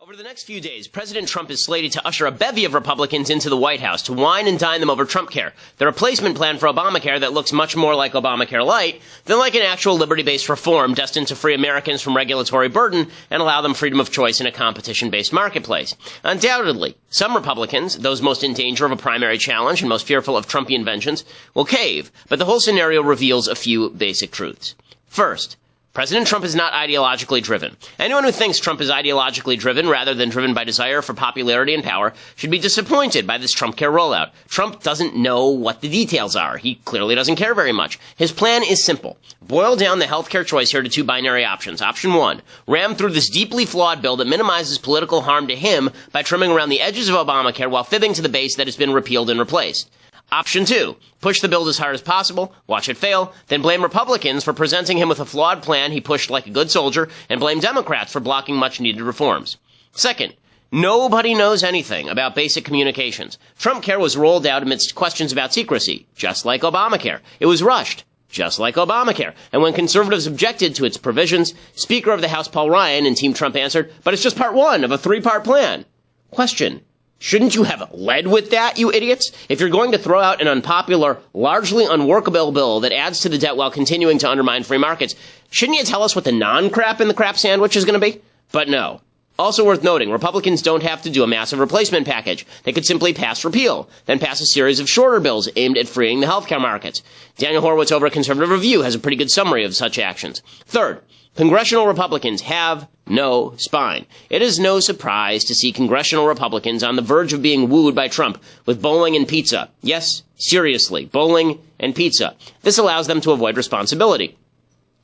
Over the next few days, President Trump is slated to usher a bevy of Republicans into the White House to wine and dine them over Trumpcare, the replacement plan for Obamacare that looks much more like Obamacare Light than like an actual liberty-based reform destined to free Americans from regulatory burden and allow them freedom of choice in a competition-based marketplace. Undoubtedly, some Republicans, those most in danger of a primary challenge and most fearful of Trumpian vengeance, will cave, but the whole scenario reveals a few basic truths. First, President Trump is not ideologically driven. Anyone who thinks Trump is ideologically driven rather than driven by desire for popularity and power should be disappointed by this Trumpcare rollout. Trump doesn't know what the details are. He clearly doesn't care very much. His plan is simple. Boil down the healthcare choice here to two binary options. Option one, ram through this deeply flawed bill that minimizes political harm to him by trimming around the edges of Obamacare while fibbing to the base that it's been repealed and replaced. Option two, push the bill as hard as possible, watch it fail, then blame Republicans for presenting him with a flawed plan he pushed like a good soldier, and blame Democrats for blocking much-needed reforms. Second, nobody knows anything about basic communications. Trumpcare was rolled out amidst questions about secrecy, just like Obamacare. It was rushed, just like Obamacare. And when conservatives objected to its provisions, Speaker of the House Paul Ryan and Team Trump answered, but it's just part one of a three-part plan. Question. Shouldn't you have led with that, you idiots? If you're going to throw out an unpopular, largely unworkable bill that adds to the debt while continuing to undermine free markets, shouldn't you tell us what the non-crap in the crap sandwich is going to be? But no. Also worth noting, Republicans don't have to do a massive replacement package. They could simply pass repeal, then pass a series of shorter bills aimed at freeing the healthcare markets. Daniel Horowitz over at Conservative Review has a pretty good summary of such actions. Third, congressional Republicans have no spine. It is no surprise to see congressional Republicans on the verge of being wooed by Trump with bowling and pizza. Yes, seriously, bowling and pizza. This allows them to avoid responsibility.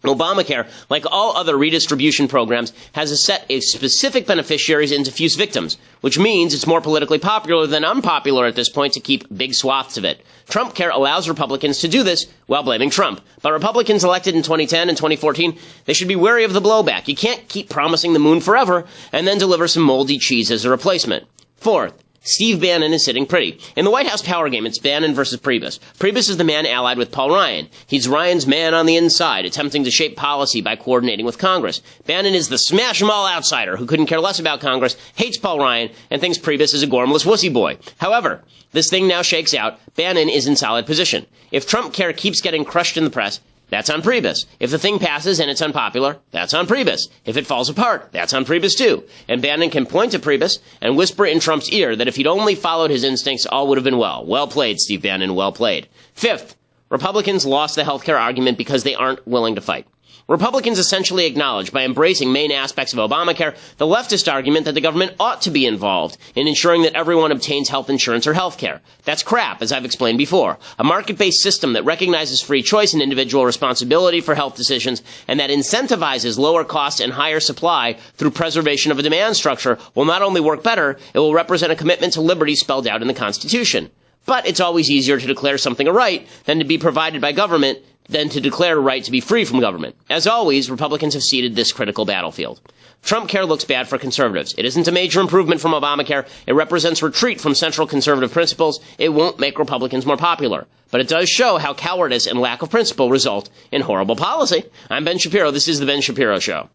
Obamacare, like all other redistribution programs, has a set of specific beneficiaries and diffuse victims, which means it's more politically popular than unpopular at this point to keep big swaths of it. Trumpcare allows Republicans to do this while blaming Trump. But Republicans elected in 2010 and 2014, they should be wary of the blowback. You can't keep promising the moon forever and then deliver some moldy cheese as a replacement. Fourth, Steve Bannon is sitting pretty. In the White House power game, it's Bannon versus Priebus. Priebus is the man allied with Paul Ryan. He's Ryan's man on the inside, attempting to shape policy by coordinating with Congress. Bannon is the smash-em-all outsider who couldn't care less about Congress, hates Paul Ryan, and thinks Priebus is a gormless wussy boy. However, this thing now shakes out. Bannon is in solid position. If Trumpcare keeps getting crushed in the press, that's on Priebus. If the thing passes and it's unpopular, that's on Priebus. If it falls apart, that's on Priebus too. And Bannon can point to Priebus and whisper in Trump's ear that if he'd only followed his instincts, all would have been well. Well played, Steve Bannon, well played. Fifth, Republicans lost the healthcare argument because they aren't willing to fight. Republicans essentially acknowledge, by embracing main aspects of Obamacare, the leftist argument that the government ought to be involved in ensuring that everyone obtains health insurance or health care. That's crap, as I've explained before. A market-based system that recognizes free choice and individual responsibility for health decisions and that incentivizes lower cost and higher supply through preservation of a demand structure will not only work better, it will represent a commitment to liberty spelled out in the Constitution. But it's always easier to declare something a right than to be provided by government than to declare a right to be free from government. As always, Republicans have ceded this critical battlefield. Trumpcare looks bad for conservatives. It isn't a major improvement from Obamacare. It represents retreat from central conservative principles. It won't make Republicans more popular. But it does show how cowardice and lack of principle result in horrible policy. I'm Ben Shapiro. This is The Ben Shapiro Show.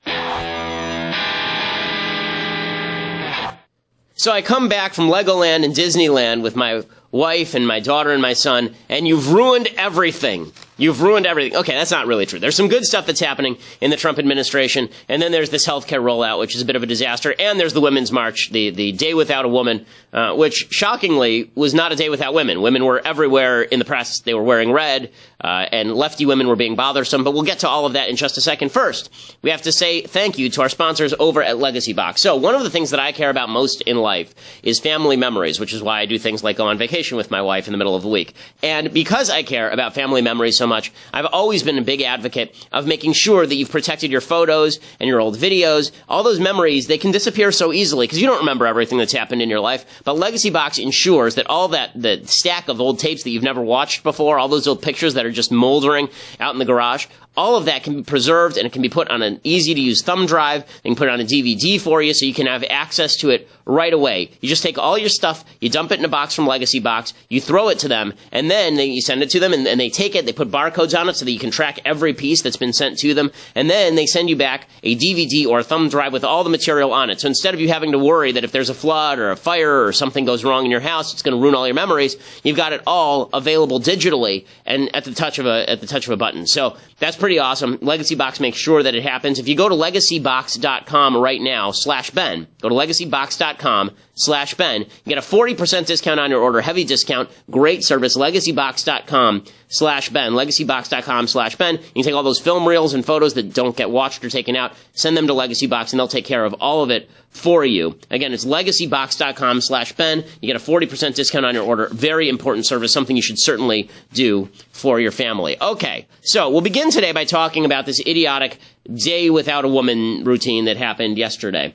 So I come back from Legoland and Disneyland with my wife and my daughter and my son, and you've ruined everything. You've ruined everything. Okay, that's not really true. There's some good stuff that's happening in the Trump administration, and then there's this healthcare rollout, which is a bit of a disaster, and there's the Women's March, the Day Without a Woman, which shockingly was not a day without women. Women were everywhere in the press. They were wearing red, and lefty women were being bothersome, but we'll get to all of that in just a second. First, we have to say thank you to our sponsors over at Legacy Box. So one of the things that I care about most in life is family memories, which is why I do things like go on vacation with my wife in the middle of the week. And because I care about family memories so much, I've always been a big advocate of making sure that you've protected your photos and your old videos. All those memories, they can disappear so easily because you don't remember everything that's happened in your life. But Legacy Box ensures that all that, the stack of old tapes that you've never watched before, all those old pictures that are just moldering out in the garage, all of that can be preserved, and it can be put on an easy-to-use thumb drive. They can put it on a DVD for you so you can have access to it right away. You just take all your stuff, you dump it in a box from Legacy Box, you throw it to them, and then you send it to them, and they take it, they put barcodes on it so that you can track every piece that's been sent to them, and then they send you back a DVD or a thumb drive with all the material on it. So instead of you having to worry that if there's a flood or a fire or something goes wrong in your house, it's going to ruin all your memories, you've got it all available digitally and at the touch of a button. So that's pretty awesome. Legacy Box makes sure that it happens. If you go to legacybox.com right now, /Ben, go to legacybox.com/Ben, you get a 40% discount on your order, heavy discount, great service, legacybox.com/Ben, legacybox.com/Ben. You can take all those film reels and photos that don't get watched or taken out, send them to Legacy Box, and they'll take care of all of it for you. Again, it's legacybox.com/Ben. You get a 40% discount on your order. Very important service, something you should certainly do for your family. Okay, so we'll begin today by talking about this idiotic day without a woman routine that happened yesterday.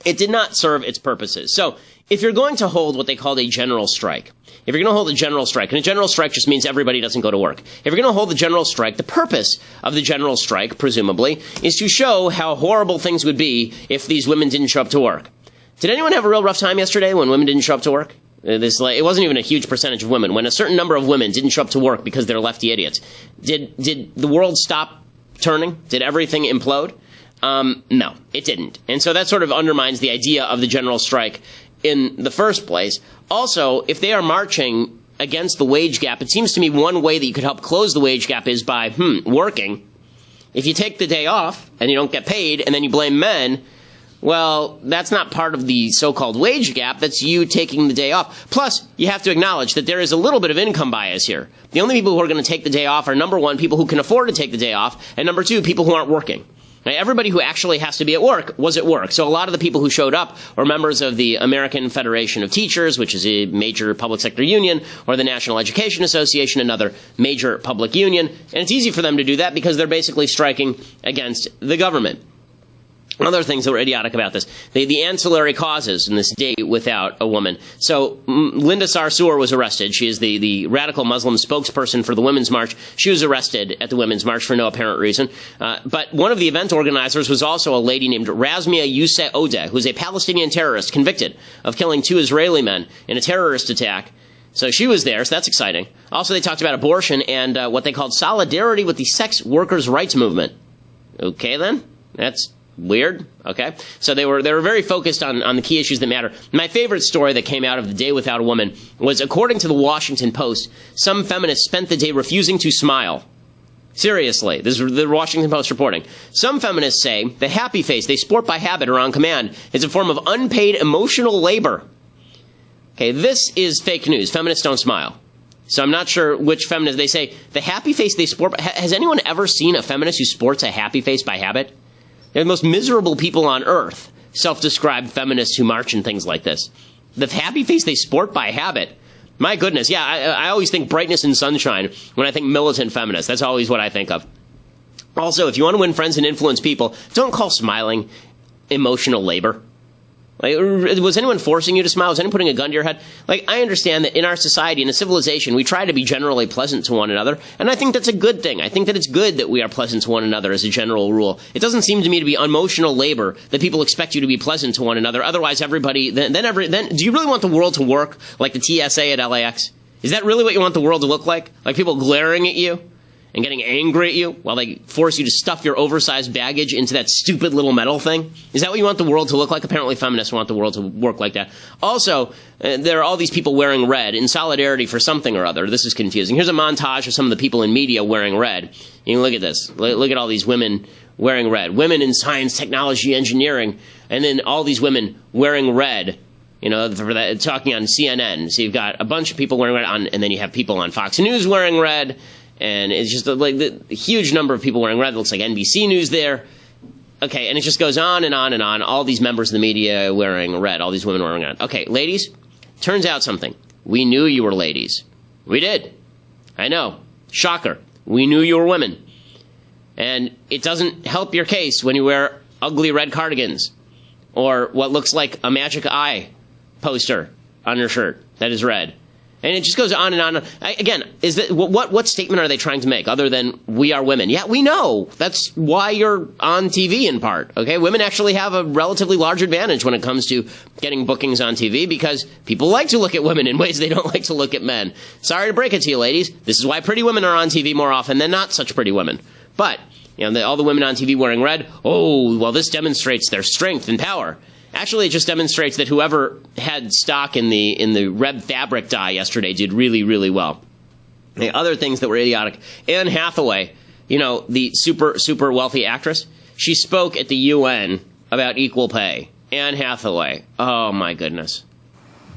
It did not serve its purposes. So, if you're going to hold what they called a general strike, if you're going to hold a general strike, and a general strike just means everybody doesn't go to work. If you're going to hold the general strike, the purpose of the general strike, presumably, is to show how horrible things would be if these women didn't show up to work. Did anyone have a real rough time yesterday when women didn't show up to work? It wasn't even a huge percentage of women. When a certain number of women didn't show up to work because they're lefty idiots, did the world stop turning? Did everything implode? No, it didn't. And so that sort of undermines the idea of the general strike in the first place. Also, if they are marching against the wage gap, it seems to me one way that you could help close the wage gap is by, working. If you take the day off and you don't get paid and then you blame men, well, that's not part of the so-called wage gap. That's you taking the day off. Plus, you have to acknowledge that there is a little bit of income bias here. The only people who are going to take the day off are, number one, people who can afford to take the day off, and number two, people who aren't working. Now, everybody who actually has to be at work was at work. So a lot of the people who showed up were members of the American Federation of Teachers, which is a major public sector union, or the National Education Association, another major public union. And it's easy for them to do that because they're basically striking against the government. Other things that were idiotic about this, the ancillary causes in this day without a woman. So Linda Sarsour was arrested. She is the radical Muslim spokesperson for the Women's March. She was arrested at the Women's March for no apparent reason. But one of the event organizers was also a lady named Razmia Youseh Odeh, who's a Palestinian terrorist convicted of killing 2 Israeli men in a terrorist attack. So she was there, so that's exciting. Also, they talked about abortion and what they called solidarity with the sex workers' rights movement. Okay, then. That's weird. Okay. So they were very focused on the key issues that matter. My favorite story that came out of the day without a woman was, according to the Washington Post, some feminists spent the day refusing to smile. Seriously, this is the Washington Post reporting. Some feminists say the happy face they sport by habit or on command is a form of unpaid emotional labor. Okay, this is fake news. Feminists don't smile. So I'm not sure which feminist. They say the happy face they sport. Has anyone ever seen a feminist who sports a happy face by habit? They're the most miserable people on earth, self-described feminists who march and things like this. The happy face they sport by habit. My goodness, yeah, I always think brightness and sunshine when I think militant feminists. That's always what I think of. Also, if you want to win friends and influence people, don't call smiling emotional labor. Like, was anyone forcing you to smile? Was anyone putting a gun to your head? Like, I understand that in our society, in a civilization, we try to be generally pleasant to one another, and I think that's a good thing. I think that it's good that we are pleasant to one another as a general rule. It doesn't seem to me to be emotional labor that people expect you to be pleasant to one another. Otherwise, everybody, then do you really want the world to work like the TSA at LAX? Is that really what you want the world to look like? Like people glaring at you and getting angry at you while they force you to stuff your oversized baggage into that stupid little metal thing? Is that what you want the world to look like? Apparently feminists want the world to work like that. Also, there are all these people wearing red in solidarity for something or other. This is confusing. Here's a montage of some of the people in media wearing red. You can look at this. Look at all these women wearing red. Women in science, technology, engineering, and then all these women wearing red. You know, for that, talking on CNN. So you've got a bunch of people wearing red and then you have people on Fox News wearing red. And it's just like the huge number of people wearing red. It looks like NBC News there. Okay, and it just goes on and on and on. All these members of the media wearing red. All these women wearing red. Okay, ladies, turns out something. We knew you were ladies. We did. I know. Shocker. We knew you were women. And it doesn't help your case when you wear ugly red cardigans or what looks like a magic eye poster on your shirt that is red. And it just goes on and on. Again, is that what statement are they trying to make other than we are women? Yeah, we know. That's why you're on TV in part. Okay, women actually have a relatively large advantage when it comes to getting bookings on TV because people like to look at women in ways they don't like to look at men. Sorry to break it to you, ladies. This is why pretty women are on TV more often than not such pretty women. But all the women on TV wearing red. Oh, well, this demonstrates their strength and power. Actually, it just demonstrates that whoever had stock in the red fabric dye yesterday did really, really well. The other things that were idiotic. Anne Hathaway, the super wealthy actress, she spoke at the UN about equal pay. Anne Hathaway. Oh, my goodness.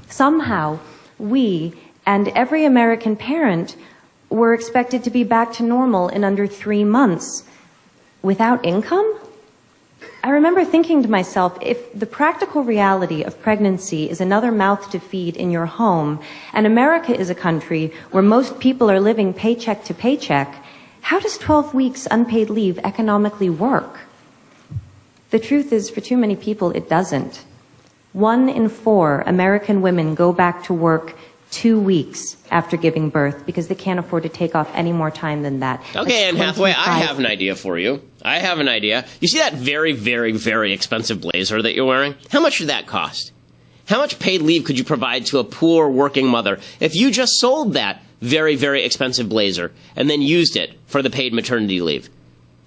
Somehow, we and every American parent were expected to be back to normal in under 3 months. Without income? I remember thinking to myself, if the practical reality of pregnancy is another mouth to feed in your home, and America is a country where most people are living paycheck to paycheck, how does 12 weeks unpaid leave economically work? The truth is, for too many people, it doesn't. 1 in 4 American women go back to work 2 weeks after giving birth because they can't afford to take off any more time than that. Okay, Anne Hathaway, I have an idea for you. I have an idea. You see that very, very, very expensive blazer that you're wearing? How much did that cost? How much paid leave could you provide to a poor working mother if you just sold that very, very expensive blazer and then used it for the paid maternity leave?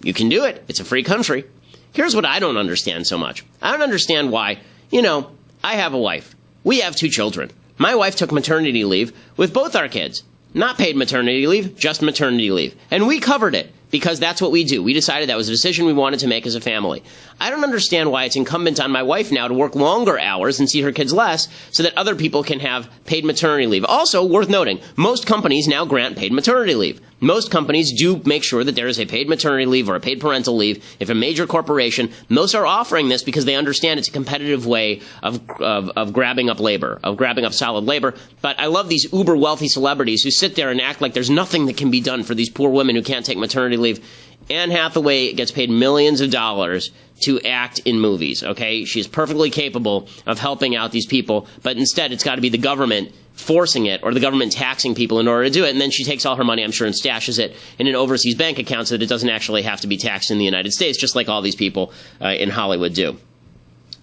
You can do it. It's a free country. Here's what I don't understand so much. I don't understand why, I have a wife. We have 2 children. My wife took maternity leave with both our kids. Not paid maternity leave, just maternity leave. And we covered it because that's what we do. We decided that was a decision we wanted to make as a family. I don't understand why it's incumbent on my wife now to work longer hours and see her kids less so that other people can have paid maternity leave. Also, worth noting, most companies now grant paid maternity leave. Most companies do make sure that there is a paid maternity leave or a paid parental leave. If a major corporation, most are offering this because they understand it's a competitive way of grabbing up labor, of grabbing up solid labor. But I love these uber wealthy celebrities who sit there and act like there's nothing that can be done for these poor women who can't take maternity leave. Anne Hathaway gets paid millions of dollars to act in movies, okay? She's perfectly capable of helping out these people, but instead it's got to be the government forcing it or the government taxing people in order to do it. And then she takes all her money, I'm sure, and stashes it in an overseas bank account so that it doesn't actually have to be taxed in the United States, just like all these people in Hollywood do.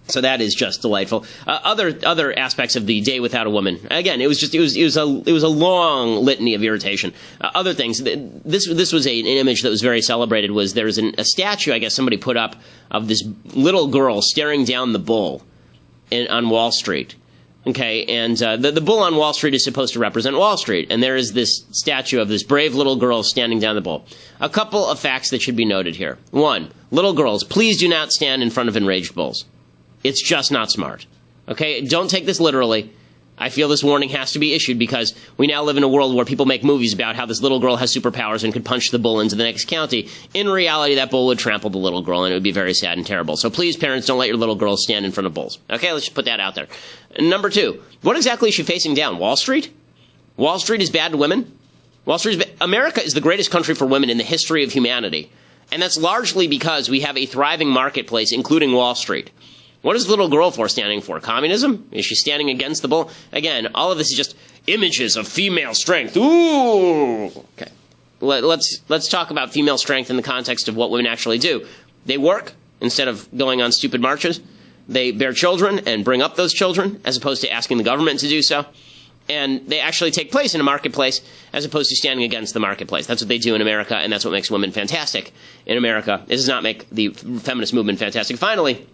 So that is just delightful. Other aspects of the day without a woman. Again, it was a long litany of irritation. Other things. This was an image that was very celebrated. Was there was a statue, I guess somebody put up, of this little girl staring down the bull on Wall Street. Okay, and the bull on Wall Street is supposed to represent Wall Street, and there is this statue of this brave little girl standing down the bull. A couple of facts that should be noted here. 1, little girls, please do not stand in front of enraged bulls. It's just not smart. Okay, don't take this literally. I feel this warning has to be issued because we now live in a world where people make movies about how this little girl has superpowers and could punch the bull into the next county. In reality, that bull would trample the little girl, and it would be very sad and terrible. So please, parents, don't let your little girls stand in front of bulls. Okay, let's just put that out there. Number 2, what exactly is she facing down? Wall Street? Wall Street is bad to women? America is the greatest country for women in the history of humanity. And that's largely because we have a thriving marketplace, including Wall Street. What is the little girl standing for? Communism? Is she standing against the bull? Again, all of this is just images of female strength. Ooh! Okay. Let's talk about female strength in the context of what women actually do. They work instead of going on stupid marches. They bear children and bring up those children as opposed to asking the government to do so. And they actually take place in a marketplace as opposed to standing against the marketplace. That's what they do in America, and that's what makes women fantastic in America. It does not make the feminist movement fantastic. Finally,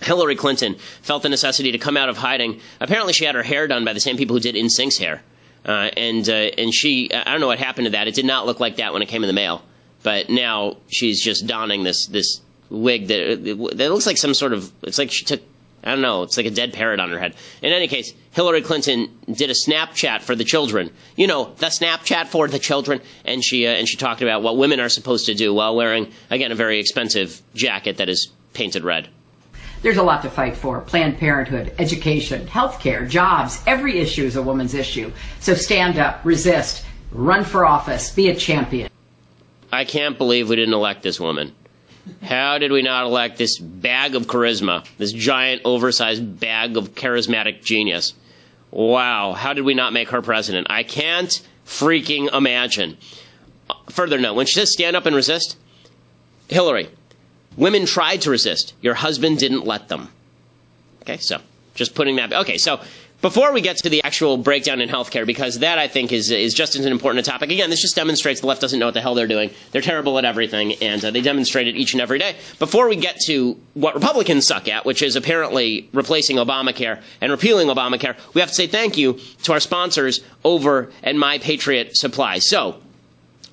Hillary Clinton felt the necessity to come out of hiding. Apparently she had her hair done by the same people who did NSYNC's hair. And she, I don't know what happened to that. It did not look like that when it came in the mail. But now she's just donning this wig that looks like some sort of, it's like she took, I don't know, it's like a dead parrot on her head. In any case, Hillary Clinton did a Snapchat for the children. You know, the Snapchat for the children. And she talked about what women are supposed to do while wearing, again, a very expensive jacket that is painted red. There's a lot to fight for. Planned Parenthood, education, healthcare, jobs. Every issue is a woman's issue. So stand up, resist, run for office, be a champion. I can't believe we didn't elect this woman. How did we not elect this bag of charisma, this giant, oversized bag of charismatic genius? Wow, how did we not make her president? I can't freaking imagine. Further note, when she says stand up and resist, Hillary, women tried to resist. Your husband didn't let them. Okay, so just putting that. Okay, so before we get to the actual breakdown in healthcare, because that I think is just as important a topic. Again, this just demonstrates the left doesn't know what the hell they're doing. They're terrible at everything, and they demonstrate it each and every day. Before we get to what Republicans suck at, which is apparently replacing Obamacare and repealing Obamacare, we have to say thank you to our sponsors over at My Patriot Supply. So,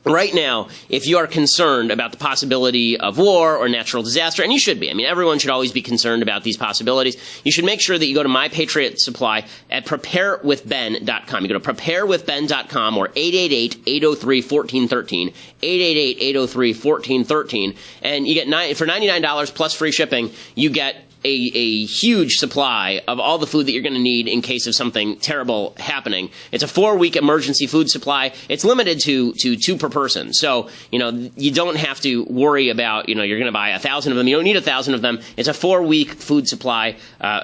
right now, if you are concerned about the possibility of war or natural disaster, and you should be, I mean, everyone should always be concerned about these possibilities, you should make sure that you go to My Patriot Supply at preparewithben.com. You go to preparewithben.com or 888-803-1413, 888-803-1413, and you get for $99 plus free shipping, you get a huge supply of all the food that you're going to need in case of something terrible happening. It's a 4-week emergency food supply. It's limited to 2 per person. So, you don't have to worry about, you're going to buy 1,000 of them. You don't need 1,000 of them. It's a 4-week food supply,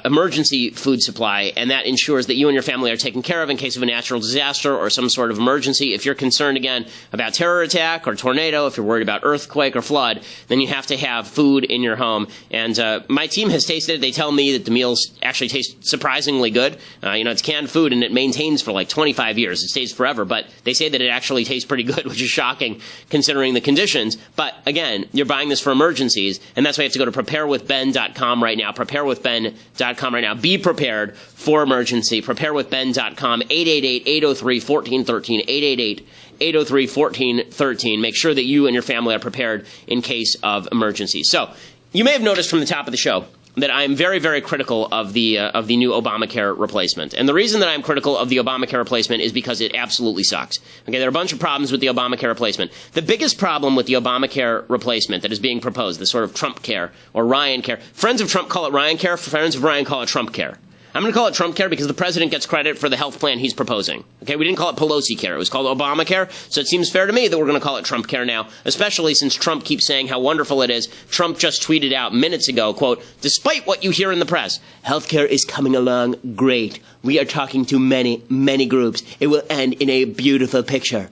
emergency food supply, and that ensures that you and your family are taken care of in case of a natural disaster or some sort of emergency. If you're concerned, again, about terror attack or tornado, if you're worried about earthquake or flood, then you have to have food in your home. And my team has tasted it. They tell me that the meals actually taste surprisingly good. It's canned food and it maintains for like 25 years. It stays forever, but they say that it actually tastes pretty good, which is shocking considering the conditions. But again, you're buying this for emergencies, and that's why you have to go to preparewithben.com right now. Preparewithben.com right now. Be prepared for emergency. Preparewithben.com, 888-803-1413, 888-803-1413. Make sure that you and your family are prepared in case of emergency. So, you may have noticed from the top of the show that I'm very, very critical of the new Obamacare replacement. And the reason that I'm critical of the Obamacare replacement is because it absolutely sucks. Okay, there are a bunch of problems with the Obamacare replacement. The biggest problem with the Obamacare replacement that is being proposed, the sort of Trumpcare or Ryan care, friends of Trump call it Ryan care, friends of Ryan call it Trumpcare. I'm going to call it Trumpcare because the president gets credit for the health plan he's proposing. Okay, we didn't call it Pelosi care. It was called Obamacare, so it seems fair to me that we're going to call it Trumpcare now, especially since Trump keeps saying how wonderful it is. Trump just tweeted out minutes ago, quote, despite what you hear in the press, healthcare is coming along great. We are talking to many, many groups. It will end in a beautiful picture.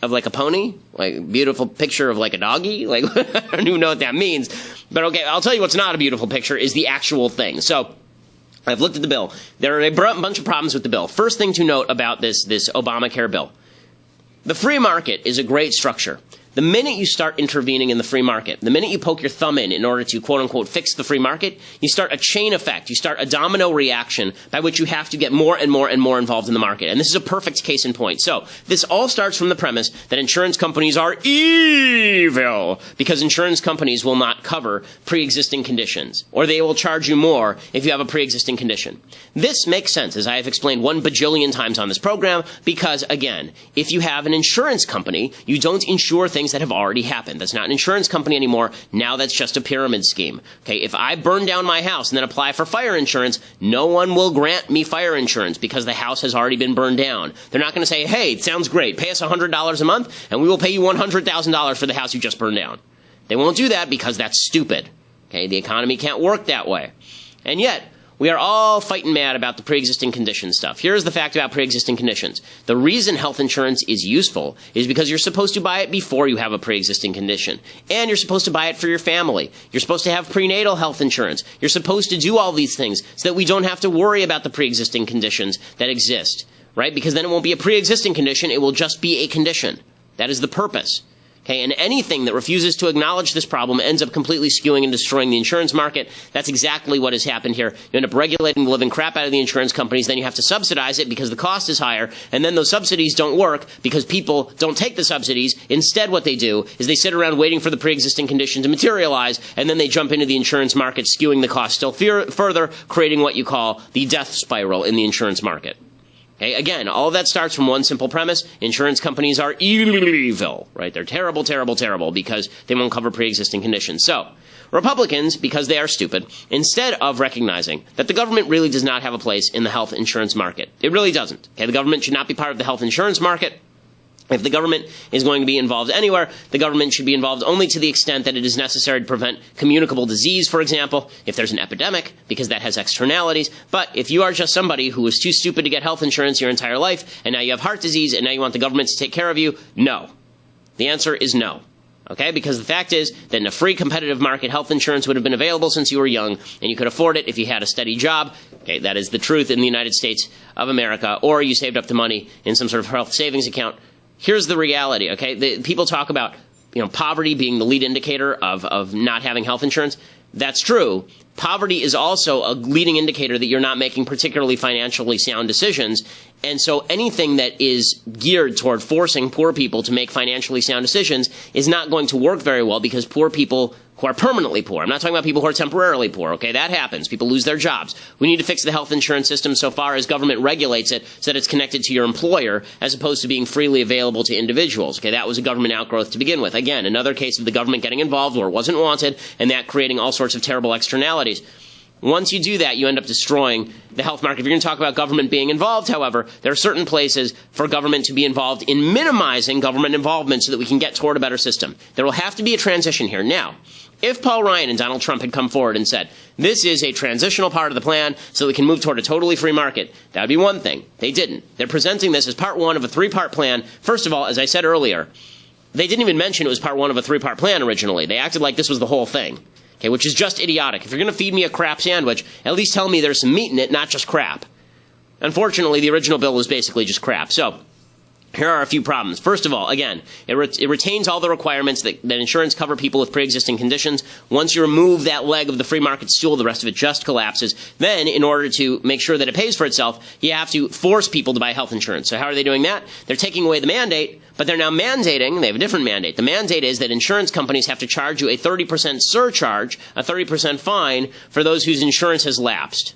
Of like a pony? Like a beautiful picture of like a doggy? Like, I don't even know what that means. But okay, I'll tell you what's not a beautiful picture is the actual thing. So, I've looked at the bill. There are a bunch of problems with the bill. First thing to note about this Obamacare bill. The free market is a great structure. The minute you start intervening in the free market, the minute you poke your thumb in order to, quote-unquote, fix the free market, you start a chain effect. You start a domino reaction by which you have to get more and more and more involved in the market. And this is a perfect case in point. So this all starts from the premise that insurance companies are evil because insurance companies will not cover pre-existing conditions, or they will charge you more if you have a pre-existing condition. This makes sense, as I have explained 1 bajillion times on this program, because, again, if you have an insurance company, you don't insure things that have already happened. That's not an insurance company anymore. Now that's just a pyramid scheme. Okay, if I burn down my house and then apply for fire insurance, no one will grant me fire insurance because the house has already been burned down. They're not going to say, hey, it sounds great. Pay us $100 a month and we will pay you $100,000 for the house you just burned down. They won't do that because that's stupid. Okay, the economy can't work that way. And yet, we are all fighting mad about the pre-existing condition stuff. Here's the fact about pre-existing conditions. The reason health insurance is useful is because you're supposed to buy it before you have a pre-existing condition. And you're supposed to buy it for your family. You're supposed to have prenatal health insurance. You're supposed to do all these things so that we don't have to worry about the pre-existing conditions that exist, right? Because then it won't be a pre-existing condition. It will just be a condition. That is the purpose. Okay, and anything that refuses to acknowledge this problem ends up completely skewing and destroying the insurance market. That's exactly what has happened here. You end up regulating the living crap out of the insurance companies, then you have to subsidize it because the cost is higher, and then those subsidies don't work because people don't take the subsidies. Instead, what they do is they sit around waiting for the pre-existing condition to materialize, and then they jump into the insurance market, skewing the cost still further, creating what you call the death spiral in the insurance market. Okay, again, all of that starts from one simple premise. Insurance companies are evil, right? They're terrible, terrible, terrible because they won't cover pre-existing conditions. So, Republicans, because they are stupid, instead of recognizing that the government really does not have a place in the health insurance market. It really doesn't. Okay, the government should not be part of the health insurance market. If the government is going to be involved anywhere, the government should be involved only to the extent that it is necessary to prevent communicable disease, for example, if there's an epidemic, because that has externalities. But if you are just somebody who was too stupid to get health insurance your entire life, and now you have heart disease, and now you want the government to take care of you, no. The answer is no. Okay? Because the fact is that in a free competitive market, health insurance would have been available since you were young, and you could afford it if you had a steady job. Okay, that is the truth in the United States of America. Or you saved up the money in some sort of health savings account. Here's the reality, okay? People talk about, poverty being the lead indicator of not having health insurance. That's true. Poverty is also a leading indicator that you're not making particularly financially sound decisions. And so anything that is geared toward forcing poor people to make financially sound decisions is not going to work very well, because poor people who are permanently poor, I'm not talking about people who are temporarily poor, okay? That happens. People lose their jobs. We need to fix the health insurance system so far as government regulates it so that it's connected to your employer as opposed to being freely available to individuals. Okay, that was a government outgrowth to begin with. Again, another case of the government getting involved where it wasn't wanted, and that creating all sorts of terrible externalities. Once you do that, you end up destroying the health market. If you're going to talk about government being involved, however, there are certain places for government to be involved in minimizing government involvement so that we can get toward a better system. There will have to be a transition here. Now, if Paul Ryan and Donald Trump had come forward and said, this is a transitional part of the plan so we can move toward a totally free market, that would be one thing. They didn't. They're presenting this as part one of a three-part plan. First of all, as I said earlier, they didn't even mention it was part one of a three-part plan originally. They acted like this was the whole thing. Okay, which is just idiotic. If you're going to feed me a crap sandwich, at least tell me there's some meat in it, not just crap. Unfortunately, the original bill was basically just crap. So, here are a few problems. First of all, again, it retains all the requirements that insurance cover people with pre-existing conditions. Once you remove that leg of the free market stool, the rest of it just collapses. Then, in order to make sure that it pays for itself, you have to force people to buy health insurance. So how are they doing that? They're taking away the mandate, but they're now mandating, they have a different mandate. The mandate is that insurance companies have to charge you a 30% surcharge, a 30% fine, for those whose insurance has lapsed.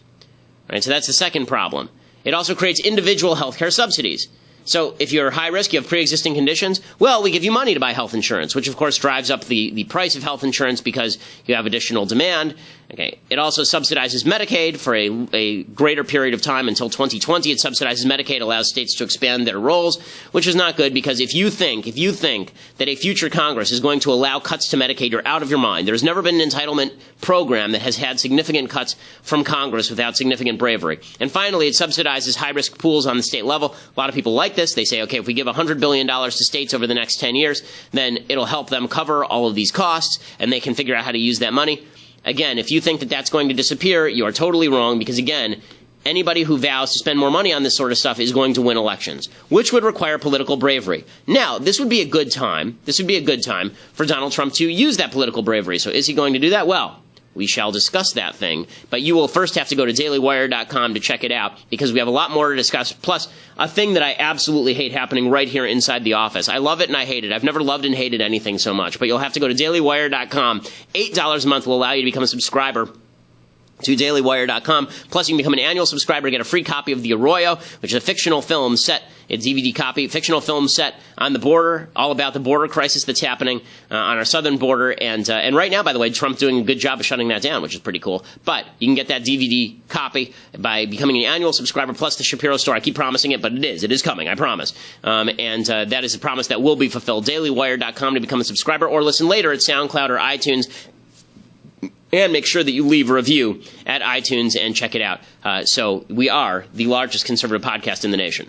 Right, so that's the second problem. It also creates individual health care subsidies. So if you're high risk, you have pre-existing conditions, well, we give you money to buy health insurance, which of course drives up the price of health insurance because you have additional demand. Okay. It also subsidizes Medicaid for a greater period of time until 2020. It subsidizes Medicaid, allows states to expand their roles, which is not good, because if you think that a future Congress is going to allow cuts to Medicaid, you're out of your mind. There's never been an entitlement program that has had significant cuts from Congress without significant bravery. And finally, it subsidizes high-risk pools on the state level. A lot of people like this. They say, okay, if we give $100 billion to states over the next 10 years, then it'll help them cover all of these costs, and they can figure out how to use that money. Again, if you think that that's going to disappear, you are totally wrong, because again, anybody who vows to spend more money on this sort of stuff is going to win elections, which would require political bravery. Now, this would be a good time for Donald Trump to use that political bravery. So is he going to do that? Well, we shall discuss that thing, but you will first have to go to dailywire.com to check it out, because we have a lot more to discuss, plus a thing that I absolutely hate happening right here inside the office. I love it and I hate it. I've never loved and hated anything so much, but you'll have to go to dailywire.com. $8 a month will allow you to become a subscriber to dailywire.com. Plus, you can become an annual subscriber to get a free copy of The Arroyo, which is a fictional film set, a DVD copy, fictional film set on the border, all about the border crisis that's happening on our southern border. And right now, by the way, Trump's doing a good job of shutting that down, which is pretty cool. But you can get that DVD copy by becoming an annual subscriber, plus the Shapiro store. I keep promising it, but it is coming, I promise. And that is a promise that will be fulfilled. dailywire.com to become a subscriber, or listen later at SoundCloud or iTunes. And make sure that you leave a review at iTunes and check it out. So we are the largest conservative podcast in the nation.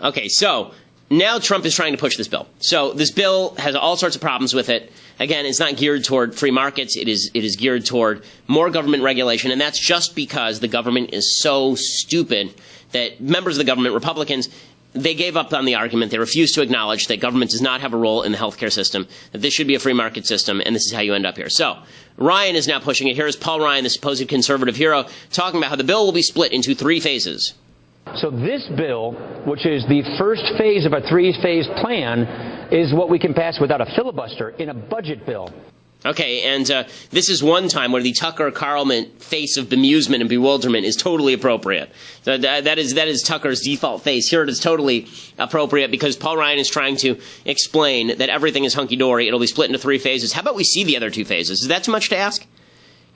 Okay, so now Trump is trying to push this bill. So this bill has all sorts of problems with it. Again, it's not geared toward free markets. It is geared toward more government regulation, and that's just because the government is so stupid that members of the government, Republicans, they gave up on the argument. They refused to acknowledge that government does not have a role in the healthcare system, that this should be a free market system, and this is how you end up here. So Ryan is now pushing it. Here is Paul Ryan, the supposed conservative hero, talking about how the bill will be split into 3 phases. So this bill, which is the first phase of a 3-phase plan, is what we can pass without a filibuster in a budget bill. Okay, and this is one time where the Tucker Carlson face of bemusement and bewilderment is totally appropriate. So that is Tucker's default face. Here it is totally appropriate because Paul Ryan is trying to explain that everything is hunky-dory. It'll be split into 3 phases. How about we see the other 2 phases? Is that too much to ask?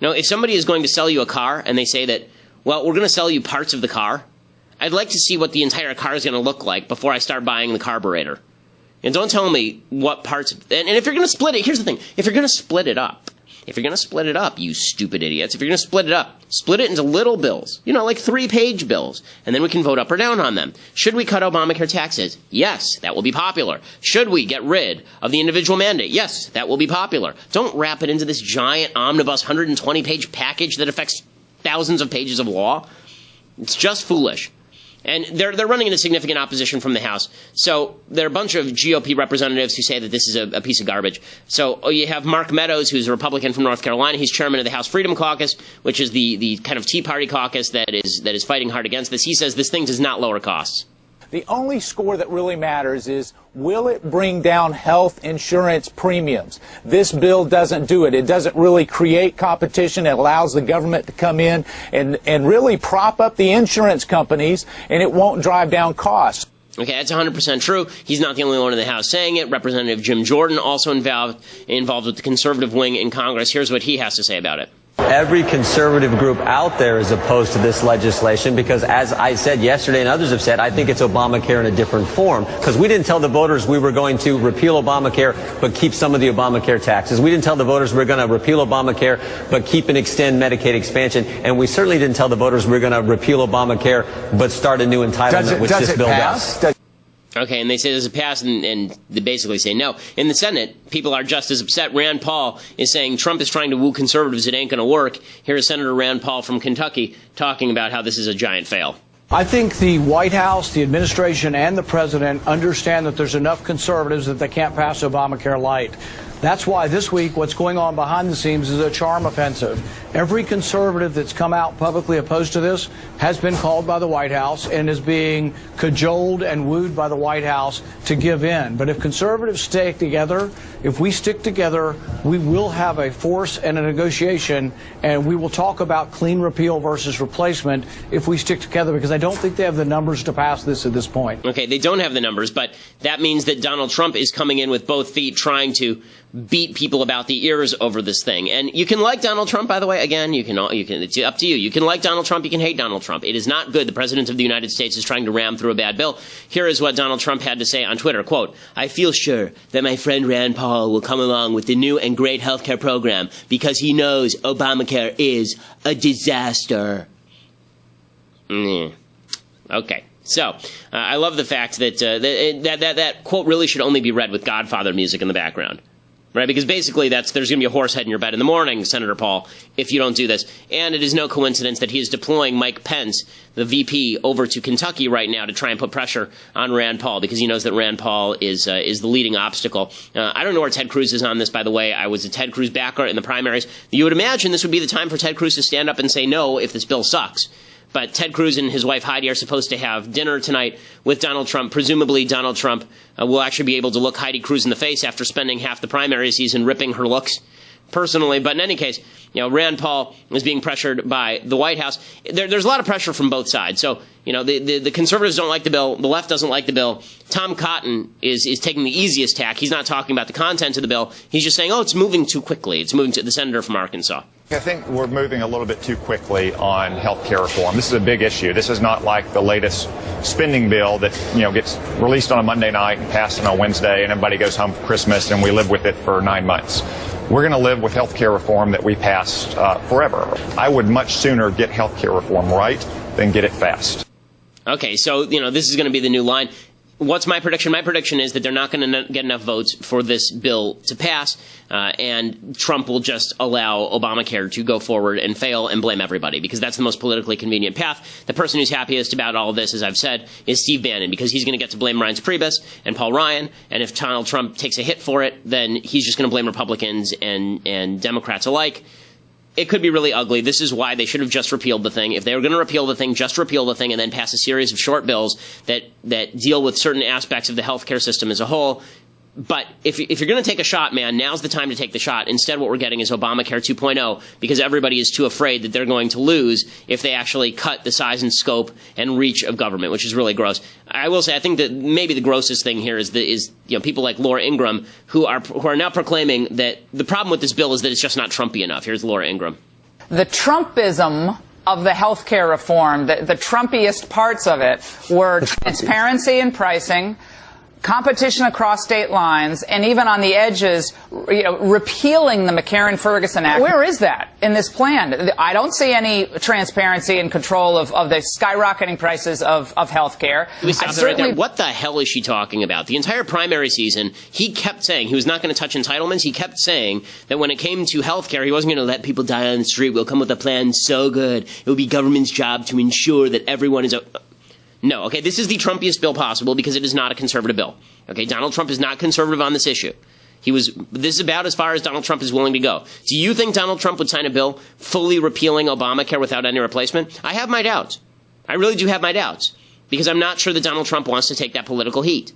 If somebody is going to sell you a car and they say that, well, we're going to sell you parts of the car, I'd like to see what the entire car is going to look like before I start buying the carburetor. And don't tell me what parts, and if you're going to split it, here's the thing, if you're going to split it up, you stupid idiots, if you're going to split it into little bills, like 3-page bills, and then we can vote up or down on them. Should we cut Obamacare taxes? Yes, that will be popular. Should we get rid of the individual mandate? Yes, that will be popular. Don't wrap it into this giant omnibus 120-page package that affects thousands of pages of law. It's just foolish. And they're running into significant opposition from the House. So there are a bunch of GOP representatives who say that this is a piece of garbage. So you have Mark Meadows, who's a Republican from North Carolina. He's chairman of the House Freedom Caucus, which is the kind of Tea Party caucus that is fighting hard against this. He says this thing does not lower costs. The only score that really matters is, will it bring down health insurance premiums? This bill doesn't do it. It doesn't really create competition. It allows the government to come in and really prop up the insurance companies, and it won't drive down costs. Okay, that's 100% true. He's not the only one in the House saying it. Representative Jim Jordan, also involved with the conservative wing in Congress. Here's what he has to say about it. Every conservative group out there is opposed to this legislation because, as I said yesterday and others have said, I think it's Obamacare in a different form, because we didn't tell the voters we were going to repeal Obamacare but keep some of the Obamacare taxes. We didn't tell the voters we were going to repeal Obamacare but keep and extend Medicaid expansion. And we certainly didn't tell the voters we were going to repeal Obamacare but start a new entitlement, which this bill does. Okay, and they say does it pass, and they basically say no. In the Senate, people are just as upset. Rand Paul is saying Trump is trying to woo conservatives. It ain't going to work. Here's Senator Rand Paul from Kentucky talking about how this is a giant fail. I think the White House, the administration, and the president understand that there's enough conservatives that they can't pass Obamacare light. That's why this week what's going on behind the scenes is a charm offensive. Every conservative that's come out publicly opposed to this has been called by the White House and is being cajoled and wooed by the White House to give in. But if conservatives stay together, if we stick together, we will have a force and a negotiation, and we will talk about clean repeal versus replacement if we stick together, because I don't think they have the numbers to pass this at this point. Okay, they don't have the numbers, but that means that Donald Trump is coming in with both feet trying to beat people about the ears over this thing. And you can like Donald Trump, by the way. Again, you can. It's up to you. You can like Donald Trump. You can hate Donald Trump. It is not good. The President of the United States is trying to ram through a bad bill. Here is what Donald Trump had to say on Twitter. Quote, "I feel sure that my friend Rand Paul will come along with the new and great health care program because he knows Obamacare is a disaster." Okay. So, I love the fact that that quote really should only be read with Godfather music in the background. Right, because basically there's going to be a horse head in your bed in the morning, Senator Paul, if you don't do this. And it is no coincidence that he is deploying Mike Pence, the VP, over to Kentucky right now to try and put pressure on Rand Paul, because he knows that Rand Paul is the leading obstacle. I don't know where Ted Cruz is on this, by the way. I was a Ted Cruz backer in the primaries. You would imagine this would be the time for Ted Cruz to stand up and say no if this bill sucks. But Ted Cruz and his wife Heidi are supposed to have dinner tonight with Donald Trump. Presumably Donald Trump will actually be able to look Heidi Cruz in the face after spending half the primary season ripping her looks personally. But in any case, Rand Paul is being pressured by the White House. There's a lot of pressure from both sides. So, the conservatives don't like the bill. The left doesn't like the bill. Tom Cotton is taking the easiest tack. He's not talking about the content of the bill. He's just saying, it's moving too quickly. It's moving to the senator from Arkansas. I think we're moving a little bit too quickly on health care reform. This is a big issue. This is not like the latest spending bill that, gets released on a Monday night and passed on a Wednesday and everybody goes home for Christmas and we live with it for 9 months. We're going to live with health care reform that we passed forever. I would much sooner get health care reform right than get it fast. Okay, so, this is going to be the new line. What's my prediction? My prediction is that they're not going to get enough votes for this bill to pass, and Trump will just allow Obamacare to go forward and fail and blame everybody, because that's the most politically convenient path. The person who's happiest about all of this, as I've said, is Steve Bannon, because he's going to get to blame Reince Priebus and Paul Ryan, and if Donald Trump takes a hit for it, then he's just going to blame Republicans and Democrats alike. It could be really ugly. This is why they should have just repealed the thing. If they were going to repeal the thing, just repeal the thing and then pass a series of short bills that deal with certain aspects of the healthcare system as a whole. But if you're going to take a shot, man, now's the time to take the shot. Instead, what we're getting is Obamacare 2.0, because everybody is too afraid that they're going to lose if they actually cut the size and scope and reach of government, which is really gross. I will say, I think that maybe the grossest thing here is people like Laura Ingraham who are now proclaiming that the problem with this bill is that it's just not Trumpy enough. Here's Laura Ingraham. The Trumpism of the health care reform, the Trumpiest parts of it, were transparency in pricing, competition across state lines, and even on the edges, repealing the McCarran-Ferguson Act. Where is that in this plan? I don't see any transparency and control of the skyrocketing prices of health care. What the hell is she talking about? The entire primary season, he kept saying he was not going to touch entitlements. He kept saying that when it came to health care, he wasn't going to let people die on the street. We'll come with a plan so good. It will be government's job to ensure that everyone is... No, okay, this is the Trumpiest bill possible because it is not a conservative bill. Okay, Donald Trump is not conservative on this issue. This is about as far as Donald Trump is willing to go. Do you think Donald Trump would sign a bill fully repealing Obamacare without any replacement? I have my doubts. I really do have my doubts because I'm not sure that Donald Trump wants to take that political heat.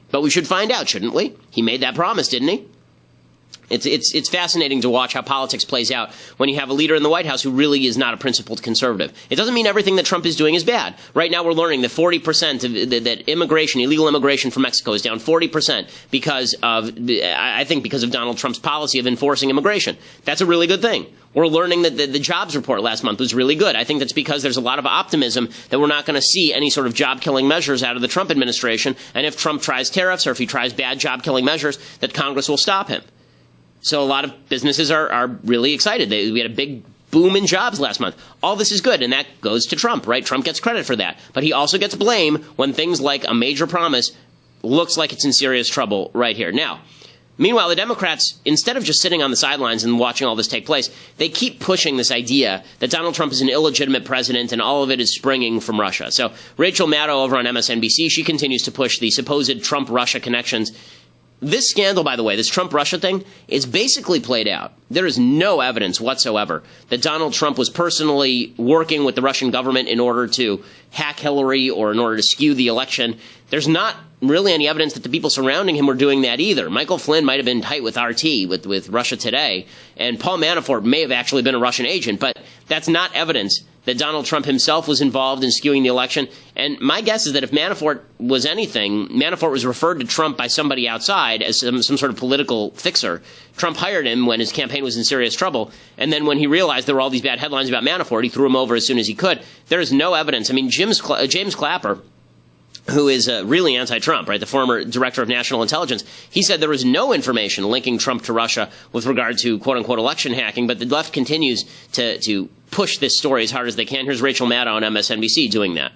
But we should find out, shouldn't we? He made that promise, didn't he? It's fascinating to watch how politics plays out when you have a leader in the White House who really is not a principled conservative. It doesn't mean everything that Trump is doing is bad. Right now we're learning that 40% of that immigration, illegal immigration from Mexico is down 40% because of Donald Trump's policy of enforcing immigration. That's a really good thing. We're learning that the jobs report last month was really good. I think that's because there's a lot of optimism that we're not going to see any sort of job-killing measures out of the Trump administration. And if Trump tries tariffs or if he tries bad job-killing measures, that Congress will stop him. So a lot of businesses are really excited. We had a big boom in jobs last month. All this is good, and that goes to Trump, right? Trump gets credit for that. But he also gets blame when things like a major promise looks like it's in serious trouble right here. Now, meanwhile, the Democrats, instead of just sitting on the sidelines and watching all this take place, they keep pushing this idea that Donald Trump is an illegitimate president and all of it is springing from Russia. So Rachel Maddow over on MSNBC, she continues to push the supposed Trump-Russia connections. This scandal, by the way, this Trump-Russia thing, is basically played out. There is no evidence whatsoever that Donald Trump was personally working with the Russian government in order to hack Hillary or in order to skew the election. There's not really any evidence that the people surrounding him were doing that either. Michael Flynn might have been tight with RT, with Russia Today, and Paul Manafort may have actually been a Russian agent, but that's not evidence that Donald Trump himself was involved in skewing the election. And my guess is that if Manafort was anything, Manafort was referred to Trump by somebody outside as some sort of political fixer. Trump hired him when his campaign was in serious trouble, and then when he realized there were all these bad headlines about Manafort, he threw him over as soon as he could. There is no evidence. I mean, James Clapper, who is really anti-Trump, right, the former director of national intelligence, he said there was no information linking Trump to Russia with regard to quote-unquote election hacking, but the left continues to push this story as hard as they can. Here's Rachel Maddow on MSNBC doing that.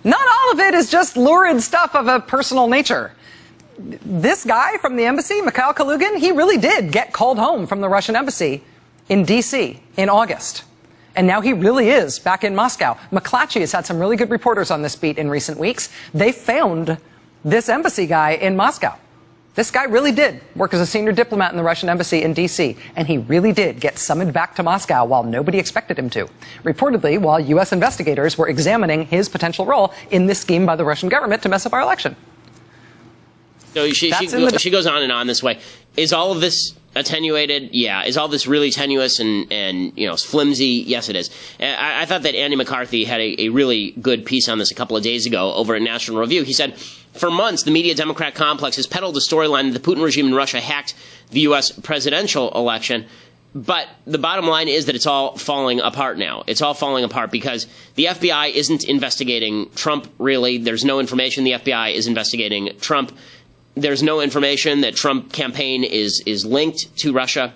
Not all of it is just lurid stuff of a personal nature. This guy from the embassy, Mikhail Kalugin, he really did get called home from the Russian embassy in D.C. in August. And now he really is back in Moscow. McClatchy has had some really good reporters on this beat in recent weeks. They found this embassy guy in Moscow. This guy really did work as a senior diplomat in the Russian embassy in D.C., and he really did get summoned back to Moscow while nobody expected him to. Reportedly, while U.S. investigators were examining his potential role in this scheme by the Russian government to mess up our election. So she goes on and on this way. Is all of this attenuated? Yeah. Is all this really tenuous and flimsy? Yes, it is. I thought that Andy McCarthy had a really good piece on this a couple of days ago over at National Review. He said, for months, the media Democrat complex has peddled the storyline that the Putin regime in Russia hacked the U.S. presidential election. But the bottom line is that it's all falling apart now. It's all falling apart because the FBI isn't investigating Trump, really. There's no information the FBI is investigating Trump. There's no information that Trump campaign is linked to Russia,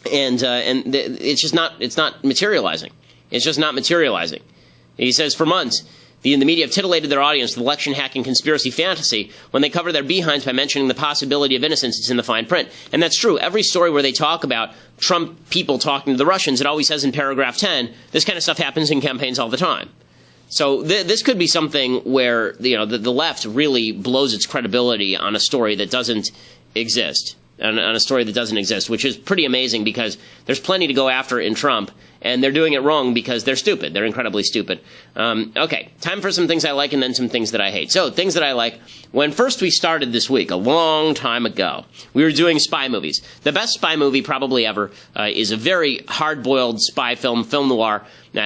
and it's just not materializing. It's just not materializing. He says for months the media have titillated their audience with election hacking conspiracy fantasy when they cover their behinds by mentioning the possibility of innocence that's in the fine print. And that's true. Every story where they talk about Trump people talking to the Russians, it always says in paragraph 10, this kind of stuff happens in campaigns all the time. So this could be something where the left really blows its credibility on a story that doesn't exist, on a story that doesn't exist, which is pretty amazing because there's plenty to go after in Trump, and they're doing it wrong because they're stupid. They're incredibly stupid. Okay, time for some things I like and then some things that I hate. So things that I like. When first we started this week, a long time ago, we were doing spy movies. The best spy movie probably ever is a very hard-boiled spy film noir,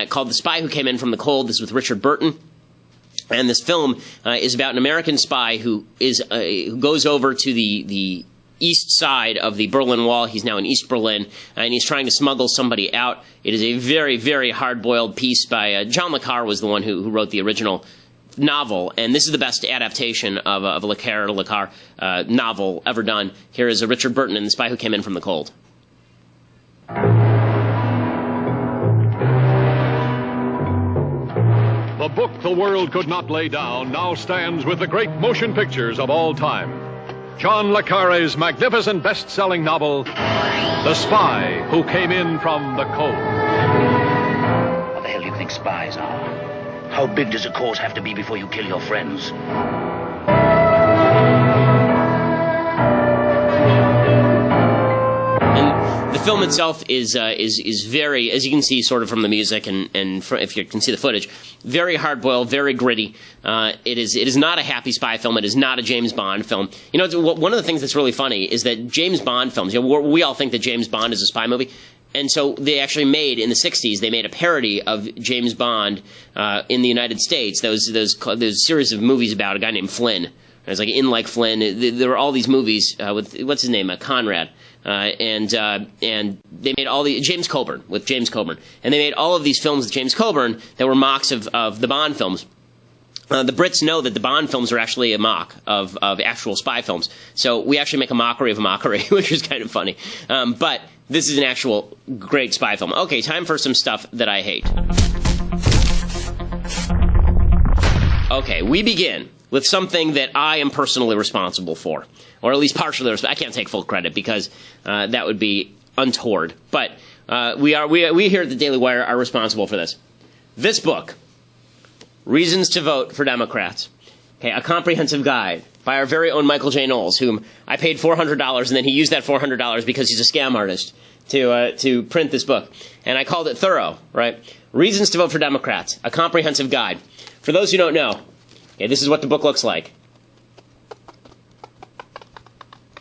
called The Spy Who Came In From the Cold. This is with Richard Burton. And this film is about an American spy who goes over to the east side of the Berlin Wall. He's now in East Berlin, and he's trying to smuggle somebody out. It is a very, very hard-boiled piece by John le Carre was the one who wrote the original novel, and this is the best adaptation of a le Carre novel ever done. Here is Richard Burton in The Spy Who Came In From the Cold. The book the world could not lay down now stands with the great motion pictures of all time. John le Carre's magnificent best-selling novel, The Spy Who Came In From the Cold. What the hell do you think spies are? How big does a cause have to be before you kill your friends? And the film itself is very, as you can see, sort of from the music and if you can see the footage, very hard-boiled, very gritty. It is not a happy spy film. It is not a James Bond film. You know, one of the things that's really funny is that James Bond films, you know, we all think that James Bond is a spy movie. And so they actually made, in the 60s, they made a parody of James Bond in the United States. Those series of movies about a guy named Flynn. It was like In Like Flynn. There were all these movies with, what's his name, Conrad. And they made all the James Coburn, with James Coburn. And they made all of these films with James Coburn that were mocks of the Bond films. The Brits know that the Bond films are actually a mock of actual spy films. So we actually make a mockery of a mockery, which is kind of funny. But this is an actual great spy film. Okay, time for some stuff that I hate. Okay, we begin with something that I am personally responsible for. Or at least partially responsible. I can't take full credit because that would be untoward. But we here at the Daily Wire are responsible for this. This book, Reasons to Vote for Democrats. Okay, a comprehensive guide by our very own Michael J. Knowles, whom I paid $400, and then he used that $400 because he's a scam artist to print this book. And I called it thorough, right? Reasons to Vote for Democrats, a comprehensive guide. For those who don't know, okay, this is what the book looks like.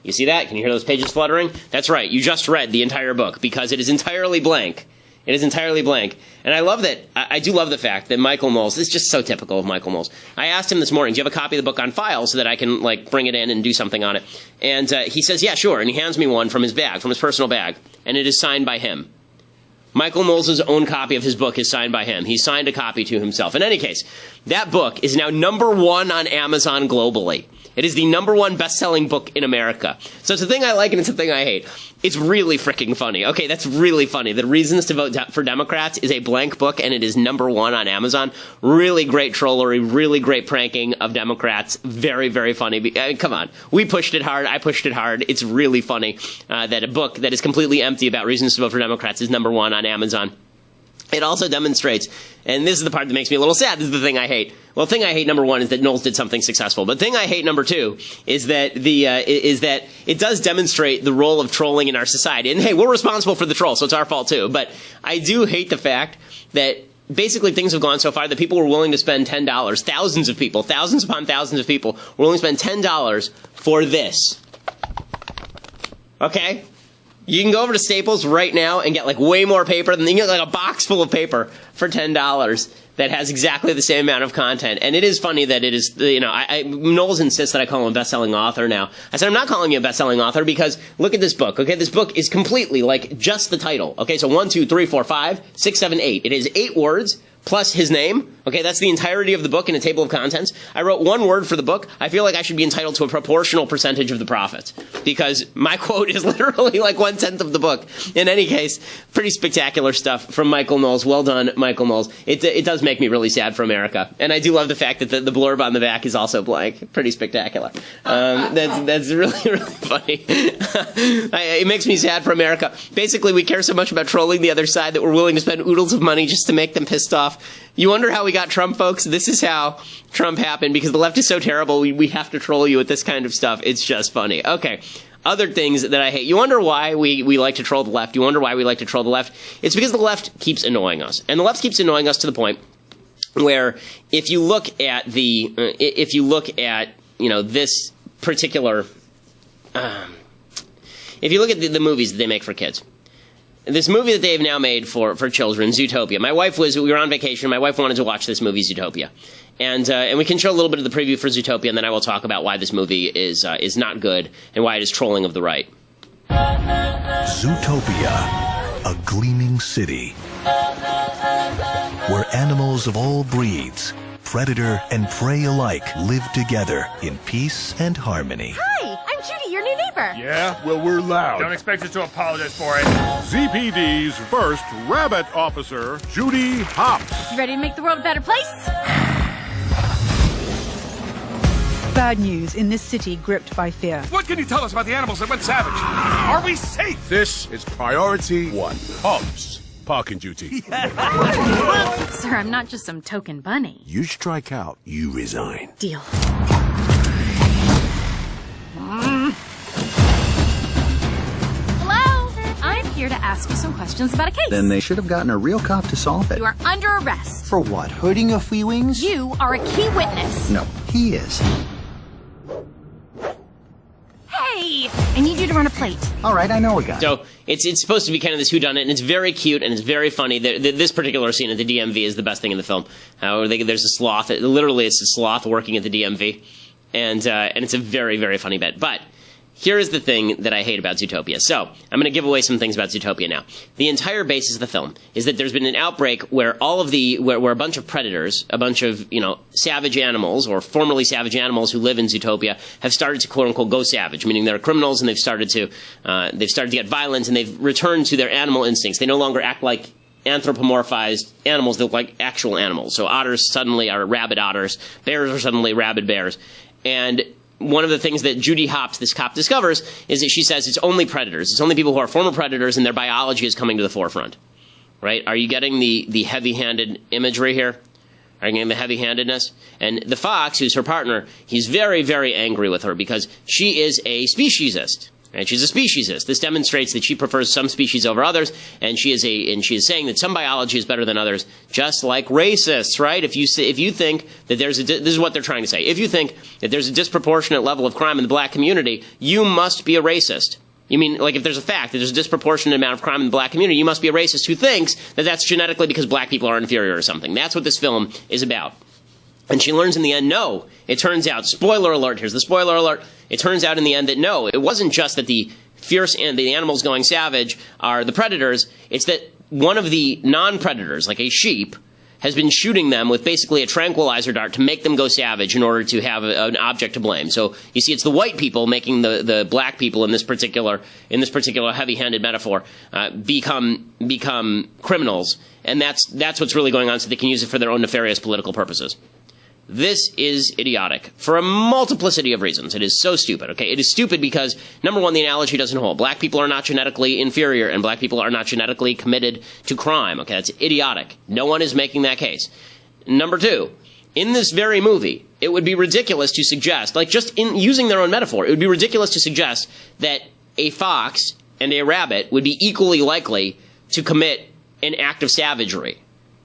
You see that? Can you hear those pages fluttering? That's right, you just read the entire book because it is entirely blank. It is entirely blank. And I love that, I do love the fact that Michael Knowles, this is just so typical of Michael Knowles. I asked him this morning, do you have a copy of the book on file so that I can, like, bring it in and do something on it? And he says, yeah, sure. And he hands me one from his bag, from his personal bag. And it is signed by him. Michael Knowles' own copy of his book is signed by him. He signed a copy to himself. In any case, that book is now #1 on Amazon globally. It is the #1 best-selling book in America. So it's a thing I like and it's a thing I hate. It's really freaking funny. Okay, that's really funny. The Reasons to Vote for Democrats is a blank book, and it is #1 on Amazon. Really great trollery, really great pranking of Democrats. Very, very funny. I mean, come on. We pushed it hard. I pushed it hard. It's really funny that a book that is completely empty about Reasons to Vote for Democrats is #1 on Amazon. It also demonstrates, and this is the part that makes me a little sad, this is the thing I hate. Well, the thing I hate, #1, is that Knowles did something successful. But the thing I hate, #2, is that it does demonstrate the role of trolling in our society. And hey, we're responsible for the troll, so it's our fault too. But I do hate the fact that basically things have gone so far that people were willing to spend $10. Thousands of people, thousands upon thousands of people, were willing to spend $10 for this. Okay? You can go over to Staples right now and get like way more paper than you can get like a box full of paper for $10 that has exactly the same amount of content. And it is funny that it is, you know, Knowles insists that I call him a best-selling author now. I said, I'm not calling you a best-selling author because look at this book, okay? This book is completely like just the title. Okay, so 1, 2, 3, 4, 5, 6, 7, 8. It is 8 words plus his name. Okay, that's the entirety of the book in a table of contents. I wrote 1 word for the book. I feel like I should be entitled to a proportional percentage of the profits because my quote is literally like 1/10 of the book. In any case, pretty spectacular stuff from Michael Knowles. Well done, Michael Knowles. It does make me really sad for America. And I do love the fact that the blurb on the back is also blank. Pretty spectacular. That's really, really funny. It makes me sad for America. Basically, we care so much about trolling the other side that we're willing to spend oodles of money just to make them pissed off. You wonder how we got Trump, folks? This is how Trump happened, because the left is so terrible, we have to troll you with this kind of stuff. It's just funny. Okay, other things that I hate. You wonder why we like to troll the left. You wonder why we like to troll the left. It's because the left keeps annoying us. And the left keeps annoying us to the point where if you look at this particular, if you look at the movies that they make for kids, this movie that they've now made for children, Zootopia. We were on vacation. My wife wanted to watch this movie, Zootopia. And we can show a little bit of the preview for Zootopia, and then I will talk about why this movie is not good and why it is trolling of the right. Zootopia, a gleaming city where animals of all breeds, predator and prey alike, live together in peace and harmony. Hi, I'm Judy, your new neighbor. Yeah? Well, we're loud. Don't expect us to apologize for it. ZPD's first rabbit officer, Judy Hopps. You ready to make the world a better place? Bad news in this city gripped by fear. What can you tell us about the animals that went savage? Are we safe? This is priority 1. Hopps. Parking duty. Sir, I'm not just some token bunny. You strike out, you resign. Deal. Hello? I'm here to ask you some questions about a case. Then they should have gotten a real cop to solve it. You are under arrest. For what? Hurting your free wings? You are a key witness. No, he is. Hey, I need you to run a plate. All right, I know a guy. So it's supposed to be kind of this whodunit, and it's very cute and it's very funny. This particular scene at the DMV is the best thing in the film. There's a sloth. Literally, it's a sloth working at the DMV, and it's a very, very funny bit. But here is the thing that I hate about Zootopia. So I'm going to give away some things about Zootopia now. The entire basis of the film is that there's been an outbreak where where a bunch of predators, a bunch of savage animals or formerly savage animals who live in Zootopia have started to quote unquote go savage, meaning they're criminals and they've started to get violent and they've returned to their animal instincts. They no longer act like anthropomorphized animals; they look like actual animals. So otters suddenly are rabid otters, bears are suddenly rabid bears, and one of the things that Judy Hopps, this cop, discovers is that she says it's only predators. It's only people who are former predators and their biology is coming to the forefront. Right? Are you getting the heavy-handed imagery here? Are you getting the heavy-handedness? And the fox, who's her partner, he's very, very angry with her because she is a speciesist. Right? She's a speciesist. This demonstrates that she prefers some species over others, and she is saying that some biology is better than others, just like racists, right? If you think that this is what they're trying to say. If you think that there's a disproportionate level of crime in the black community, you must be a racist. You mean, like, if there's a fact that there's a disproportionate amount of crime in the black community, you must be a racist who thinks that that's genetically because black people are inferior or something. That's what this film is about. And she learns in the end, no, it turns out, spoiler alert, here's the spoiler alert, it turns out in the end that no, it wasn't just that the fierce and the animals going savage are the predators, it's that one of the non-predators, like a sheep, has been shooting them with basically a tranquilizer dart to make them go savage in order to have an object to blame. So you see, it's the white people making the black people in this particular heavy-handed metaphor become criminals, and that's what's really going on. So they can use it for their own nefarious political purposes. This is idiotic for a multiplicity of reasons. It is so stupid, okay? It is stupid because, number one, the analogy doesn't hold. Black people are not genetically inferior, and black people are not genetically committed to crime, okay? That's idiotic. No one is making that case. Number two, in this very movie, it would be ridiculous to suggest, like just in using their own metaphor, it would be ridiculous to suggest that a fox and a rabbit would be equally likely to commit an act of savagery.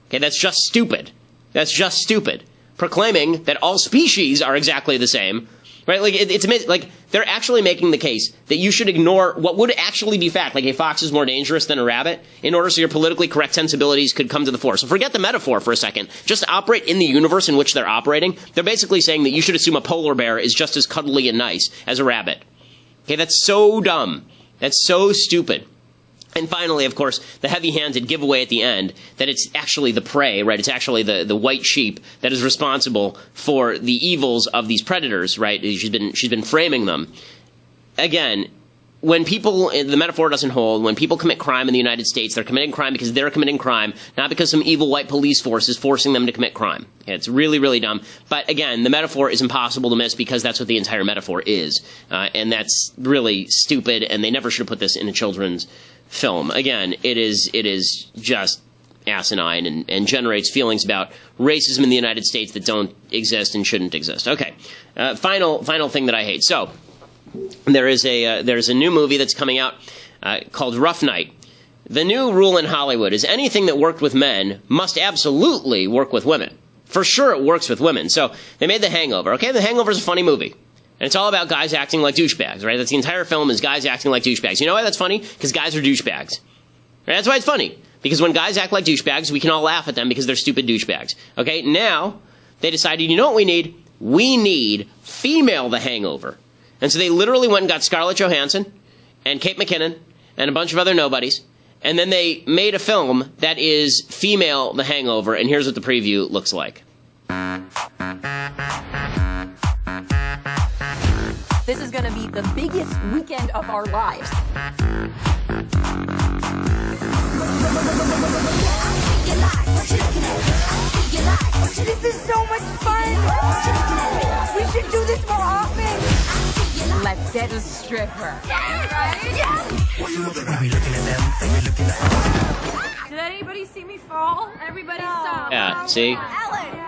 Okay, that's just stupid. That's just stupid. Proclaiming that all species are exactly the same, right? Like it's amazing. Like they're actually making the case that you should ignore what would actually be fact, like a fox is more dangerous than a rabbit, in order so your politically correct sensibilities could come to the fore. So forget the metaphor for a second. Just operate in the universe in which they're operating. They're basically saying that you should assume a polar bear is just as cuddly and nice as a rabbit. Okay, that's so dumb. That's so stupid. And finally, of course, the heavy-handed giveaway at the end that it's actually the prey, right? It's actually the white sheep that is responsible for the evils of these predators, right? She's been framing them. Again, when people, the metaphor doesn't hold, when people commit crime in the United States, they're committing crime because they're committing crime, not because some evil white police force is forcing them to commit crime. It's really, really dumb. But again, the metaphor is impossible to miss because that's what the entire metaphor is. And that's really stupid, and they never should have put this in a children's film. Again, it is just asinine and generates feelings about racism in the United States that don't exist and shouldn't exist. Okay, final thing that I hate. So there's a new movie that's coming out called Rough Night. The new rule in Hollywood is anything that worked with men must absolutely work with women. For sure, it works with women. So they made The Hangover. Okay, The Hangover is a funny movie. And it's all about guys acting like douchebags, right? That's the entire film is guys acting like douchebags. You know why that's funny? Because guys are douchebags. Right? That's why it's funny. Because when guys act like douchebags, we can all laugh at them because they're stupid douchebags. Okay? Now, they decided, you know what we need? We need female The Hangover. And so they literally went and got Scarlett Johansson and Kate McKinnon and a bunch of other nobodies. And then they made a film that is female The Hangover. And here's what the preview looks like. This is going to be the biggest weekend of our lives. This is so much fun. We should do this more often. Let's get a stripper. Did anybody see me fall? Everybody stop. Yeah, see? Ellen.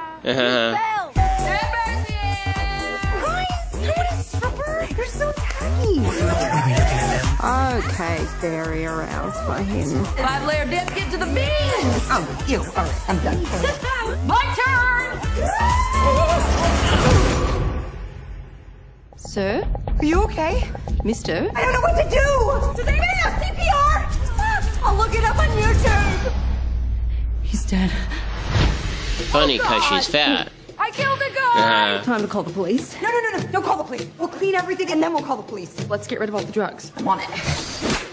They're so tiny. Okay, very aroused by him. 5-layer dip, get to the beans. Oh, you. All right, I'm done. My turn. Sir? Are you okay? Mister? I don't know what to do. Does anybody have CPR? I'll look it up on YouTube. He's dead. Funny because she's fat. I killed a guy. Time to call the police. No. Don't call the police. We'll clean everything and then we'll call the police. Let's get rid of all the drugs. I'm on it.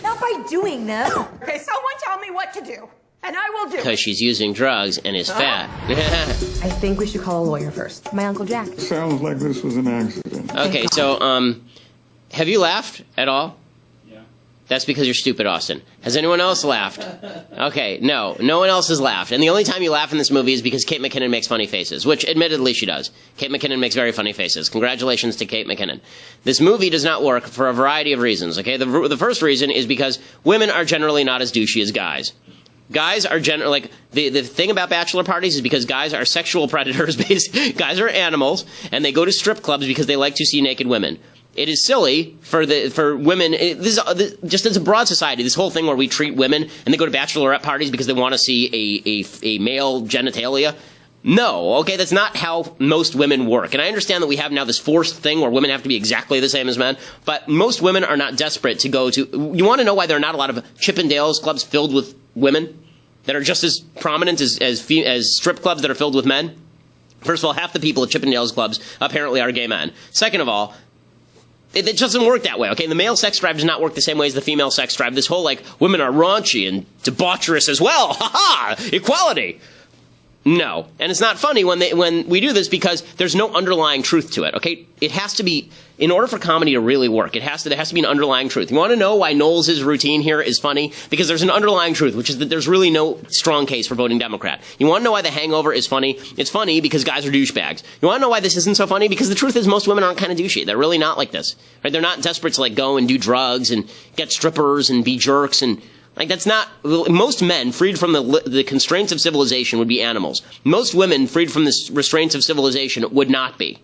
Not by doing them. Okay, someone tell me what to do, and I will do. Because she's using drugs and is fat. I think we should call a lawyer first. My Uncle Jack. Sounds like this was an accident. Okay, so, have you laughed at all? Yeah. That's because you're stupid, Austin. Has anyone else laughed? Okay, no one else has laughed. And the only time you laugh in this movie is because Kate McKinnon makes funny faces, which admittedly she does. Kate McKinnon makes very funny faces. Congratulations to Kate McKinnon. This movie does not work for a variety of reasons, okay? The first reason is because women are generally not as douchey as guys. Guys are generally, like, the thing about bachelor parties is because guys are sexual predators, guys are animals, and they go to strip clubs because they like to see naked women. It is silly for women. Just as a broad society, this whole thing where we treat women and they go to bachelorette parties because they want to see a male genitalia. No, okay, that's not how most women work. And I understand that we have now this forced thing where women have to be exactly the same as men, but most women are not desperate to go to. You want to know why there are not a lot of Chippendales clubs filled with women that are just as prominent as strip clubs that are filled with men? First of all, half the people at Chippendales clubs apparently are gay men. Second of all, it just doesn't work that way, okay? The male sex drive does not work the same way as the female sex drive. This whole, like, women are raunchy and debaucherous as well. Ha-ha! Equality! No. And it's not funny when we do this because there's no underlying truth to it, okay? It has to be, in order for comedy to really work, there has to be an underlying truth. You want to know why Knowles' routine here is funny? Because there's an underlying truth, which is that there's really no strong case for voting Democrat. You want to know why The Hangover is funny? It's funny because guys are douchebags. You want to know why this isn't so funny? Because the truth is most women aren't kind of douchey. They're really not like this. Right? They're not desperate to, like, go and do drugs and get strippers and be jerks and... Like, that's not, most men freed from the constraints of civilization would be animals. Most women freed from the restraints of civilization would not be.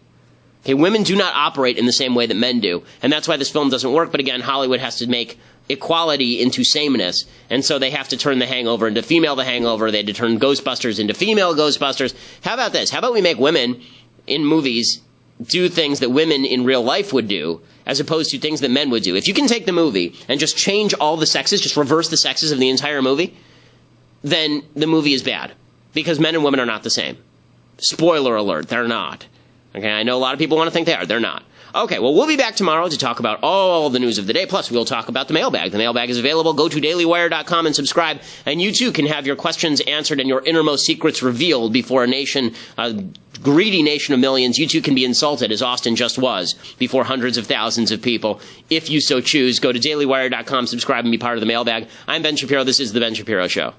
Okay, women do not operate in the same way that men do. And that's why this film doesn't work. But again, Hollywood has to make equality into sameness. And so they have to turn The Hangover into female The Hangover. They had to turn Ghostbusters into female Ghostbusters. How about this? How about we make women in movies do things that women in real life would do, as opposed to things that men would do. If you can take the movie and just change all the sexes, just reverse the sexes of the entire movie, then the movie is bad. Because men and women are not the same. Spoiler alert, they're not. Okay, I know a lot of people want to think they are. They're not. Okay, well, we'll be back tomorrow to talk about all the news of the day. Plus, we'll talk about the mailbag. The mailbag is available. Go to dailywire.com and subscribe. And you, too, can have your questions answered and your innermost secrets revealed before a greedy nation of millions. You, too, can be insulted, as Austin just was, before hundreds of thousands of people. If you so choose, go to dailywire.com, subscribe, and be part of the mailbag. I'm Ben Shapiro. This is The Ben Shapiro Show.